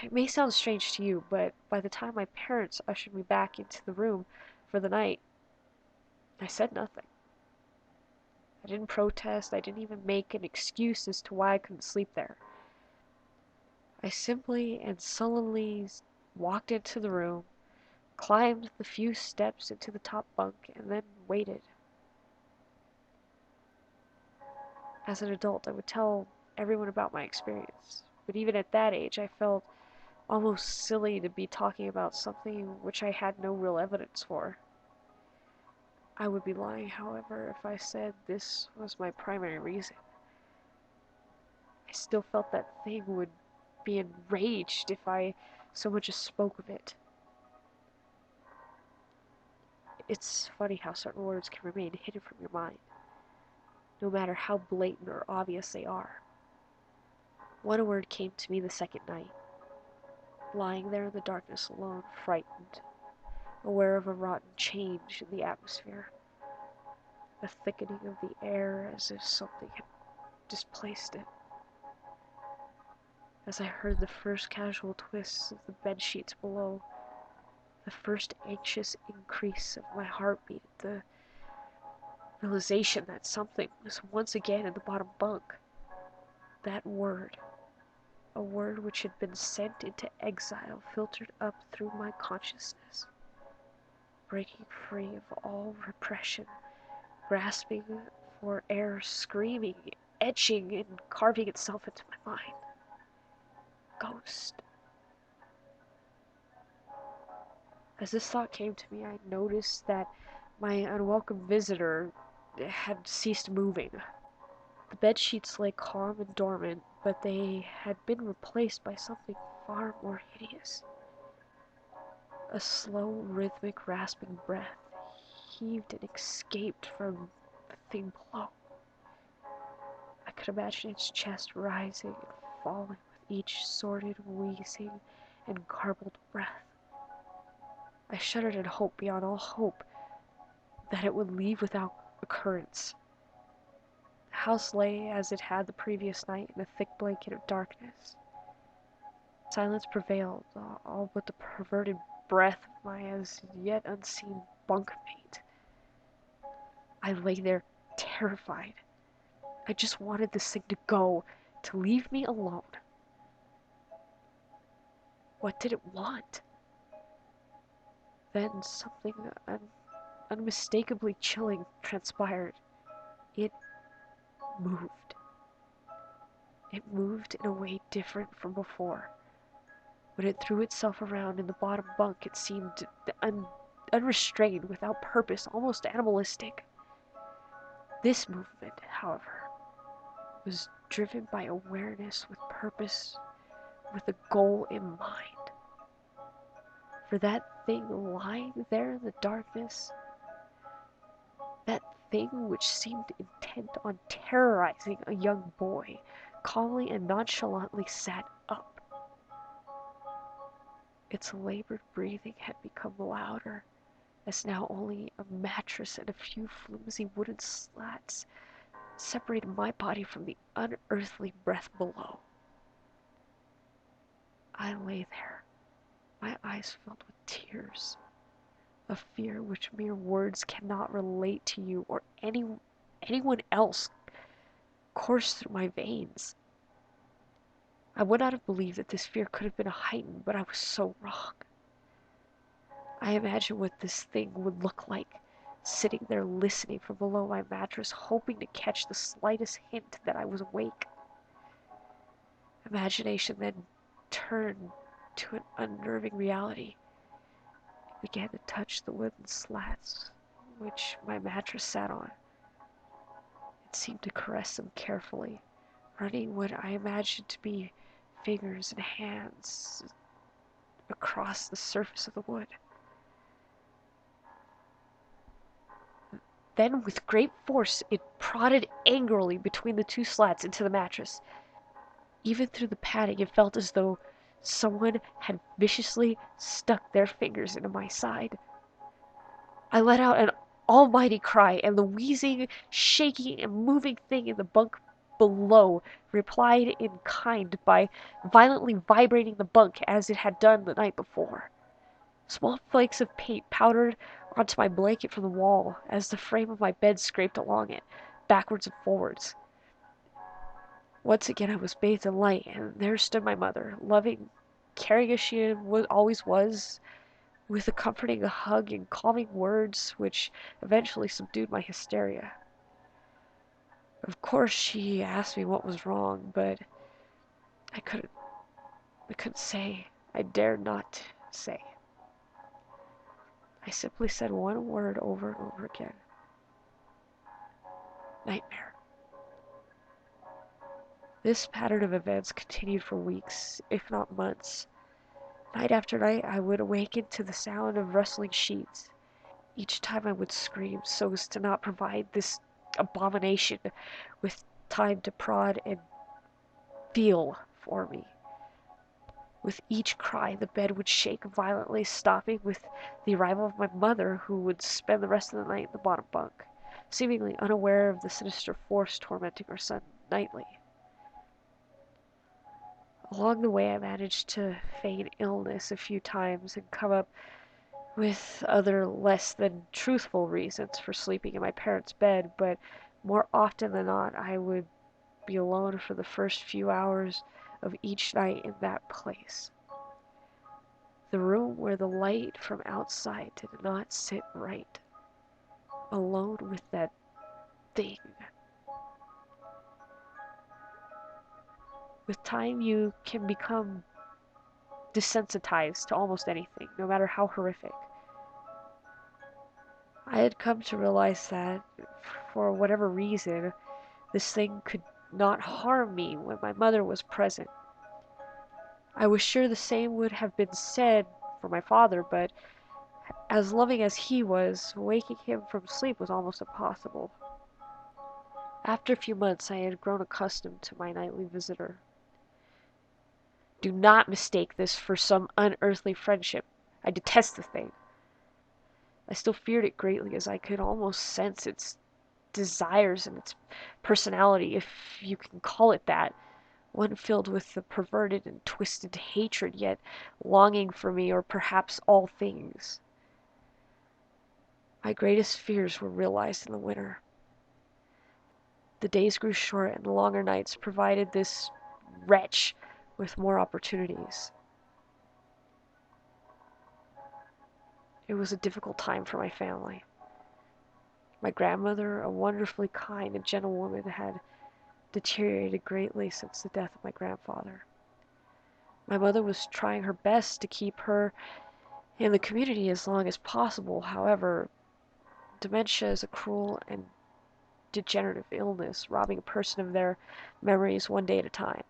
It may sound strange to you, but by the time my parents ushered me back into the room for the night, I said nothing. I didn't protest, I didn't even make an excuse as to why I couldn't sleep there. I simply and sullenly walked into the room, climbed the few steps into the top bunk, and then waited. As an adult, I would tell everyone about my experience, but even at that age, I felt almost silly to be talking about something which I had no real evidence for. I would be lying, however, if I said this was my primary reason. I still felt that thing would be enraged if I so much as spoke of it. It's funny how certain words can remain hidden from your mind, no matter how blatant or obvious they are. One word came to me the second night, lying there in the darkness alone, frightened, aware of a rotten change in the atmosphere, a thickening of the air as if something had displaced it. As I heard the first casual twists of the bed sheets below, the first anxious increase of my heartbeat, the realization that something was once again in the bottom bunk. That word, a word which had been sent into exile, filtered up through my consciousness, breaking free of all repression, grasping for air, screaming, etching, and carving itself into my mind. Ghost. As this thought came to me, I noticed that my unwelcome visitor had ceased moving. The bed sheets lay calm and dormant, but they had been replaced by something far more hideous. A slow, rhythmic, rasping breath heaved and escaped from the thing below. I could imagine its chest rising and falling with each sordid, wheezing, and garbled breath. I shuddered in hope beyond all hope that it would leave without occurrence. The house lay as it had the previous night in a thick blanket of darkness. Silence prevailed, all but the perverted breath of my as yet unseen bunkmate. I lay there terrified. I just wanted this thing to go, to leave me alone. What did it want? Then something unmistakably chilling transpired. It moved. It moved in a way different from before. When it threw itself around in the bottom bunk, it seemed unrestrained, without purpose, almost animalistic. This movement, however, was driven by awareness, with purpose, with a goal in mind. For that thing lying there in the darkness, that thing which seemed intent on terrorizing a young boy, calmly and nonchalantly sat up. Its labored breathing had become louder, as now only a mattress and a few flimsy wooden slats separated my body from the unearthly breath below. I lay there, my eyes filled with tears, a fear which mere words cannot relate to you or anyone else coursed through my veins. I would not have believed that this fear could have been heightened, but I was so wrong. I imagined what this thing would look like, sitting there listening from below my mattress, hoping to catch the slightest hint that I was awake. Imagination then turned to an unnerving reality. It began to touch the wooden slats which my mattress sat on. It seemed to caress them carefully, running what I imagined to be fingers and hands across the surface of the wood. Then, with great force, it prodded angrily between the two slats into the mattress. Even through the padding, it felt as though someone had viciously stuck their fingers into my side. I let out an almighty cry, and the wheezing, shaking, and moving thing in the bunk below replied in kind by violently vibrating the bunk as it had done the night before. Small flakes of paint powdered onto my blanket from the wall as the frame of my bed scraped along it, backwards and forwards. Once again I was bathed in light, and there stood my mother, loving, caring as she always was, with a comforting hug and calming words which eventually subdued my hysteria. Of course she asked me what was wrong, but I couldn't I couldn't say. I dared not say. I simply said one word over and over again. Nightmare. This pattern of events continued for weeks, if not months. Night after night I would awaken to the sound of rustling sheets. Each time I would scream so as to not provide this abomination with time to prod and feel for me. With each cry the bed would shake violently, stopping with the arrival of my mother, who would spend the rest of the night in the bottom bunk, seemingly unaware of the sinister force tormenting her son nightly. Along the way I managed to feign illness a few times and come up with other less than truthful reasons for sleeping in my parents' bed, but more often than not I would be alone for the first few hours of each night in that place. The room where the light from outside did not sit right. Alone with that thing. With time, you can become desensitized to almost anything, no matter how horrific. I had come to realize that, for whatever reason, this thing could not harm me when my mother was present. I was sure the same would have been said for my father, but as loving as he was, waking him from sleep was almost impossible. After a few months I had grown accustomed to my nightly visitor. Do not mistake this for some unearthly friendship. I detest the thing. I still feared it greatly, as I could almost sense its desires and its personality, if you can call it that, one filled with the perverted and twisted hatred, yet longing for me or perhaps all things. My greatest fears were realized in the winter. The days grew short, and the longer nights provided this wretch with more opportunities. It was a difficult time for my family. My grandmother, a wonderfully kind and gentle woman, had deteriorated greatly since the death of my grandfather. My mother was trying her best to keep her in the community as long as possible. However, dementia is a cruel and degenerative illness, robbing a person of their memories one day at a time.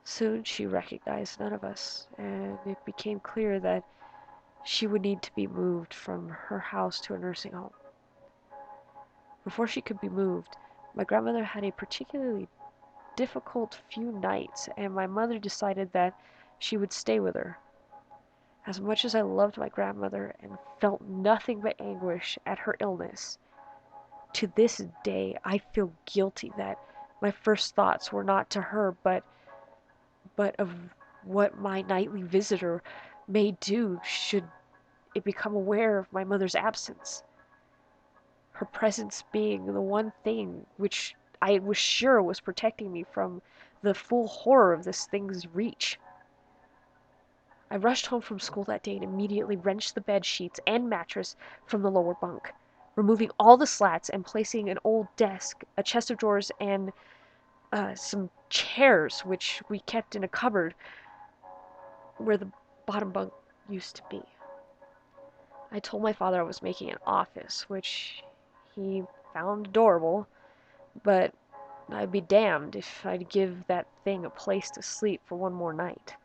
Soon she recognized none of us, and it became clear that she would need to be moved from her house to a nursing home. Before she could be moved, my grandmother had a particularly difficult few nights, and my mother decided that she would stay with her. As much as I loved my grandmother and felt nothing but anguish at her illness, to this day I feel guilty that my first thoughts were not to her, but of what my nightly visitor may do should it become aware of my mother's absence. Her presence being the one thing which I was sure was protecting me from the full horror of this thing's reach. I rushed home from school that day and immediately wrenched the bed sheets and mattress from the lower bunk, removing all the slats and placing an old desk, a chest of drawers, and some chairs which we kept in a cupboard where the bottom bunk used to be. I told my father I was making an office, which he found adorable, but I'd be damned if I'd give that thing a place to sleep for one more night.